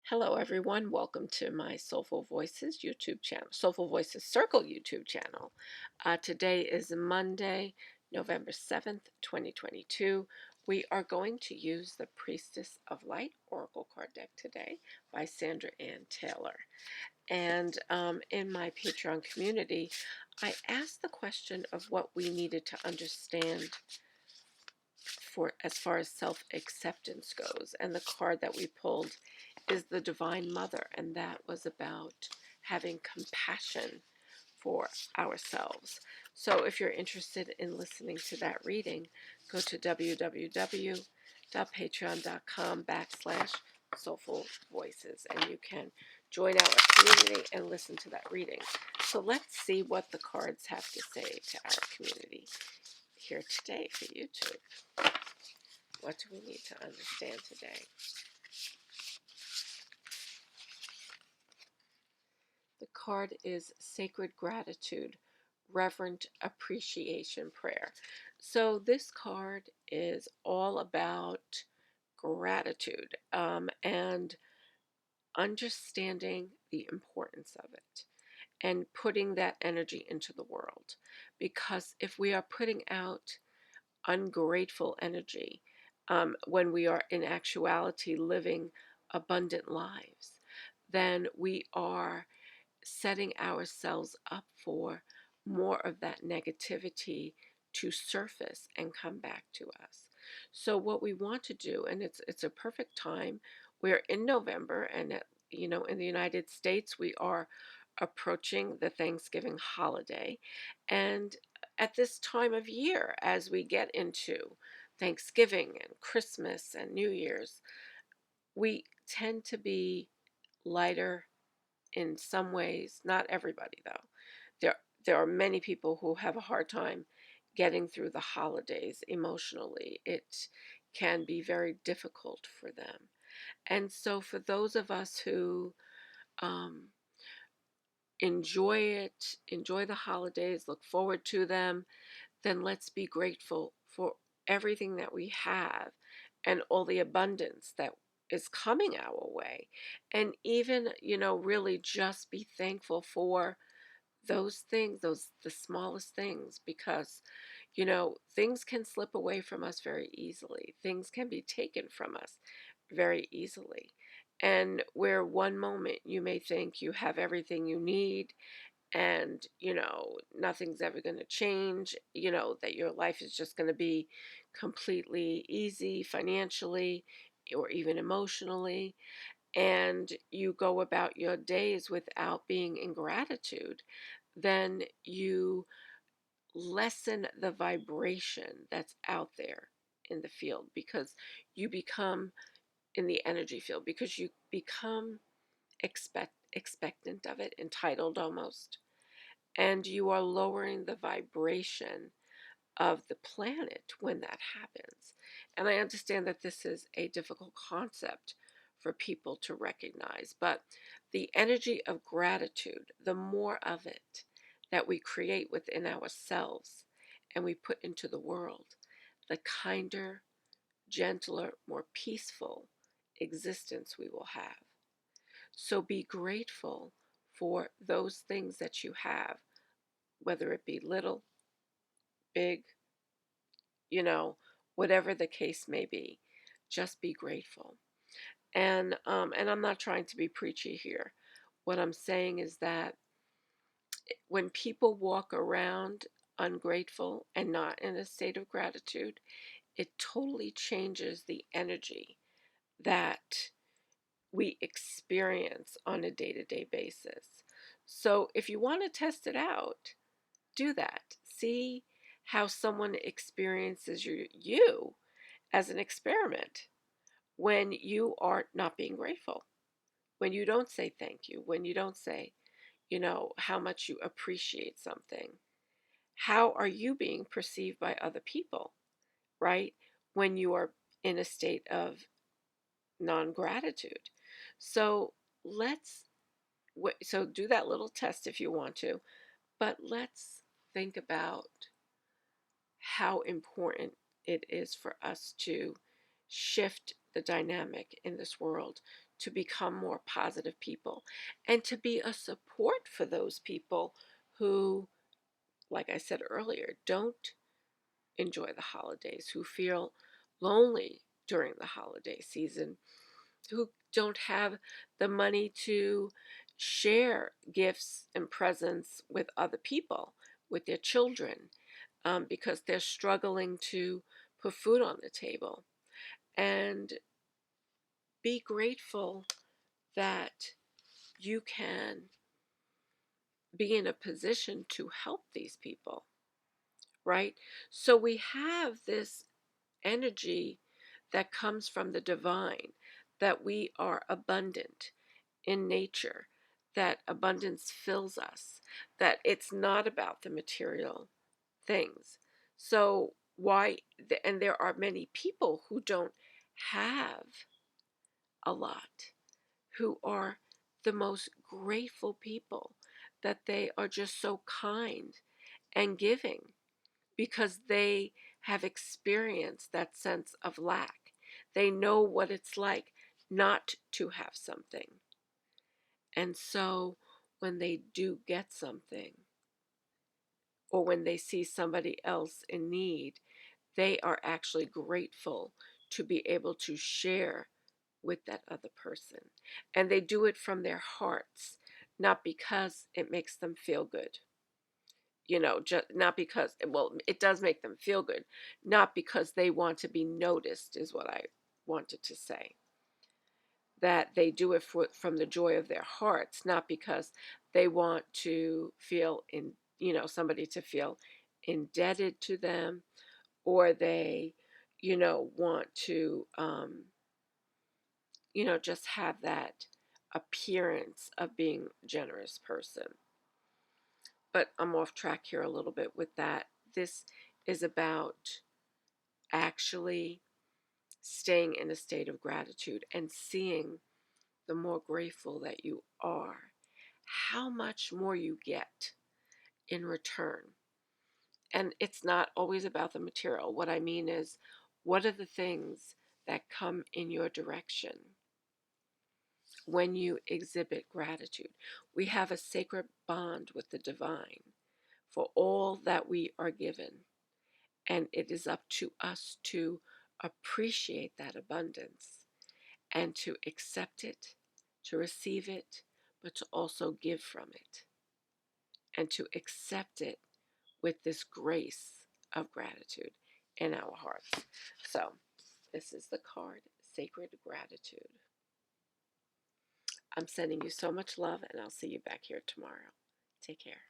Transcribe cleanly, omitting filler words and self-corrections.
Hello, everyone. Welcome to my Soulful Voices YouTube channel, Soulful Voices Circle YouTube channel. Today is Monday, November 7th, 2022. We are going to use the Priestess of Light Oracle card deck today by Sandra Ann Taylor. And in my Patreon community, I asked the question of what we needed to understand for as far as self-acceptance goes. And the card that we pulled is the Divine Mother, and that was about having compassion for ourselves. So if you're interested in listening to that reading, go to www.patreon.com/soulful voices, and you can join our community and listen to that reading. So let's see what the cards have to say to our community here today for YouTube. What do we need to understand today? The card is Sacred Gratitude, Reverent Appreciation Prayer. So this card is all about gratitude and understanding the importance of it and putting that energy into the world. Because if we are putting out ungrateful energy, when we are in actuality living abundant lives, then we are setting ourselves up for more of that negativity to surface and come back to us. So what we want to do, and it's a perfect time. We're in November, and in the United States we are approaching the Thanksgiving holiday, and at this time of year, as we get into Thanksgiving and Christmas and New Year's, we tend to be lighter in some ways. Not everybody, though. There, there are many people who have a hard time getting through the holidays emotionally. It can be very difficult for them. And so, for those of us who um, enjoy the holidays, look forward to them, then let's be grateful for everything that we have and all the abundance that is coming our way. And even, really just be thankful for those things, those the smallest things, because things can slip away from us very easily. Things can be taken from us very easily. And where one moment you may think you have everything you need and nothing's ever going to change, that your life is just going to be completely easy financially or even emotionally, and you go about your days without being in gratitude, then you lessen the vibration that's out there in the field, because you become in the energy field, because you become expectant of it, entitled almost, and you are lowering the vibration of the planet when that happens. And I understand that this is a difficult concept for people to recognize, but the energy of gratitude, the more of it that we create within ourselves and we put into the world, the kinder, gentler, more peaceful existence we will have. So be grateful for those things that you have, whether it be little, big, you know, whatever the case may be. Just be grateful. And I'm not trying to be preachy here. What I'm saying is that when people walk around ungrateful and not in a state of gratitude, it totally changes the energy that we experience on a day-to-day basis. So if you want to test it out, do that. See how someone experiences you as an experiment when you are not being grateful, when you don't say thank you, when you don't say, how much you appreciate something. How are you being perceived by other people, right? When you are in a state of non gratitude. So let's, so do that little test if you want to, but let's think about how important it is for us to shift the dynamic in this world to become more positive people and to be a support for those people who, like I said earlier, don't enjoy the holidays, who feel lonely during the holiday season, who don't have the money to share gifts and presents with other people, with their children, because they're struggling to put food on the table. And be grateful that you can be in a position to help these people, right? So we have this energy that comes from the divine, that we are abundant in nature, that abundance fills us, that it's not about the material things. So, and there are many people who don't have a lot, who are the most grateful people, that they are just so kind and giving because they have experienced that sense of lack. They know what it's like not to have something. And so when they do get something, or when they see somebody else in need, they are actually grateful to be able to share with that other person. And they do it from their hearts, not because it makes them feel good. Just not because, well, it does make them feel good, not because they want to be noticed, is what I wanted to say. That they do it from the joy of their hearts, not because they want to feel somebody to feel indebted to them, or they, want to, just have that appearance of being a generous person. But I'm off track here a little bit with that. This is about actually staying in a state of gratitude and seeing the more grateful that you are, how much more you get in return. And it's not always about the material. What I mean is, what are the things that come in your direction when you exhibit gratitude? We have a sacred bond with the divine for all that we are given. And it is up to us to appreciate that abundance and to accept it, to receive it, but to also give from it and to accept it with this grace of gratitude in our hearts. So, this is the card, Sacred Gratitude. I'm sending you so much love, and I'll see you back here tomorrow. Take care.